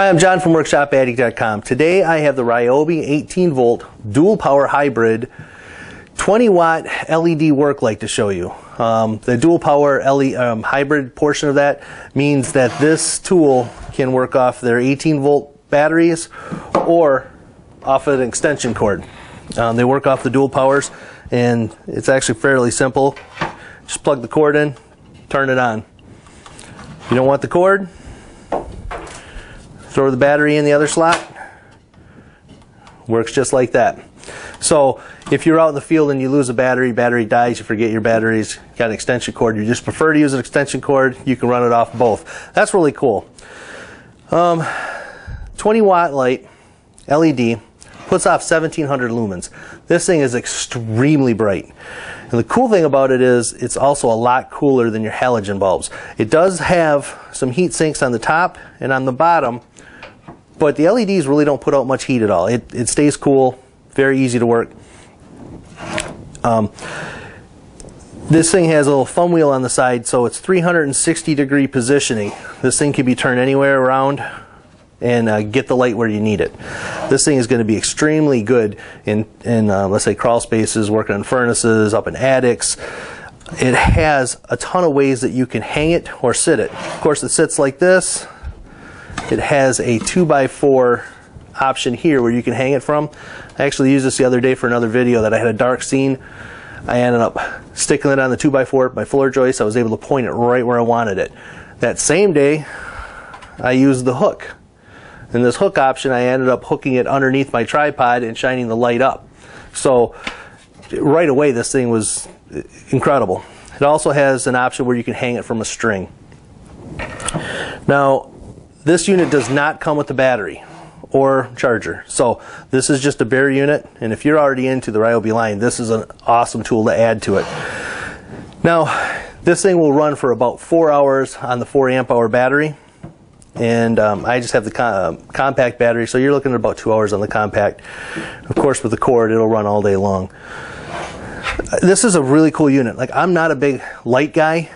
Hi, I'm John from WorkshopAddict.com. Today I have the Ryobi 18 volt dual power hybrid 20 watt LED work light to show you. The dual power hybrid portion of that means that this tool can work off their 18 volt batteries or off an extension cord. They work off the dual powers, and it's actually fairly simple. Just plug the cord in, turn it on. If you don't want the cord, throw the battery in the other slot. Works just like that. So if you're out in the field and you lose a battery dies, you forget your batteries, got an extension cord, you just prefer to use an extension cord, you can run it off both. That's really cool. 20 watt light, LED, puts off 1700 lumens. This thing is extremely bright. And the cool thing about it is it's also a lot cooler than your halogen bulbs. It does have some heat sinks on the top and on the bottom, but the LEDs really don't put out much heat at all. It stays cool, very easy to work. This thing has a little thumb wheel on the side, so it's 360 degree positioning. This thing can be turned anywhere around and get the light where you need it. This thing is going to be extremely good in let's say crawl spaces, working on furnaces, up in attics. It has a ton of ways that you can hang it or sit it. Of course, it sits like this. It has a 2x4 option here where you can hang it from. I actually used this the other day for another video that I had a dark scene. I ended up sticking it on the 2x4, my floor joist. I was able to point it right where I wanted it. That same day, I used the hook. In this hook option, I ended up hooking it underneath my tripod and shining the light up. So right away, this thing was incredible. It also has an option where you can hang it from a string. Now, this unit does not come with a battery or charger. So this is just a bare unit, and if you're already into the Ryobi line, this is an awesome tool to add to it. Now, this thing will run for about 4 hours on the 4 amp hour battery. And I just have the compact battery, so you're looking at about 2 hours on the compact. Of course, with the cord, it'll run all day long. This is a really cool unit. Like, I'm not a big light guy.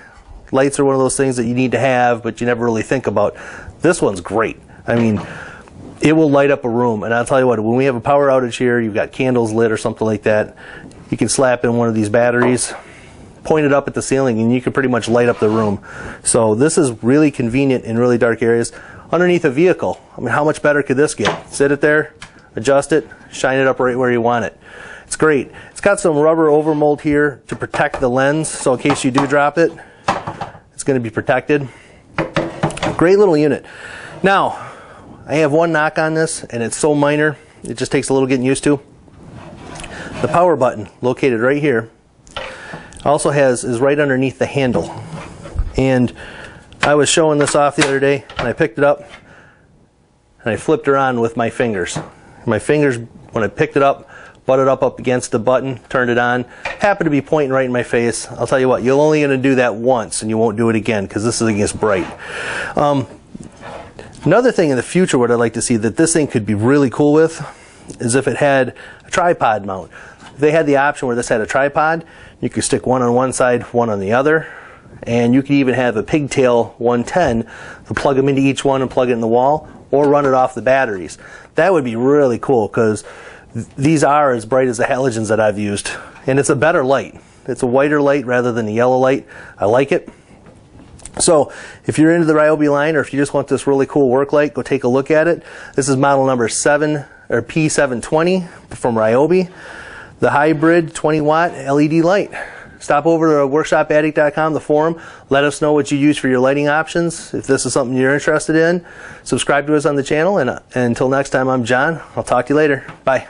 Lights are one of those things that you need to have, but you never really think about. This one's great. I mean, it will light up a room. And I'll tell you what, when we have a power outage here, you've got candles lit or something like that, you can slap in one of these batteries, point it up at the ceiling, and you can pretty much light up the room. So this is really convenient in really dark areas. Underneath a vehicle, I mean, how much better could this get? Sit it there, adjust it, shine it up right where you want it. It's great. It's got some rubber overmold here to protect the lens, so in case you do drop it, it's going to be protected. Great little unit. Now, I have one knock on this, and it's so minor, it just takes a little getting used to. The power button, located right here, also is right underneath the handle. And I was showing this off the other day, and I picked it up and I flipped her on with my fingers. My fingers, when I picked it up, butted up against the button, turned it on, happened to be pointing right in my face. I'll tell you what, you're only going to do that once and you won't do it again because this thing is bright. Another thing in the future what I'd like to see that this thing could be really cool with is if it had a tripod mount. If they had the option where this had a tripod, you could stick one on one side, one on the other, and you could even have a pigtail 110 to plug them into each one and plug it in the wall or run it off the batteries. That would be really cool because these are as bright as the halogens that I've used, and it's a better light. It's a whiter light rather than a yellow light. I like it. So if you're into the Ryobi line, or if you just want this really cool work light, go take a look at it. This is model number P720 from Ryobi. The hybrid 20 watt LED light. Stop over to WorkshopAddict.com, the forum. Let us know what you use for your lighting options. If this is something you're interested in, subscribe to us on the channel. And until next time, I'm John. I'll talk to you later. Bye.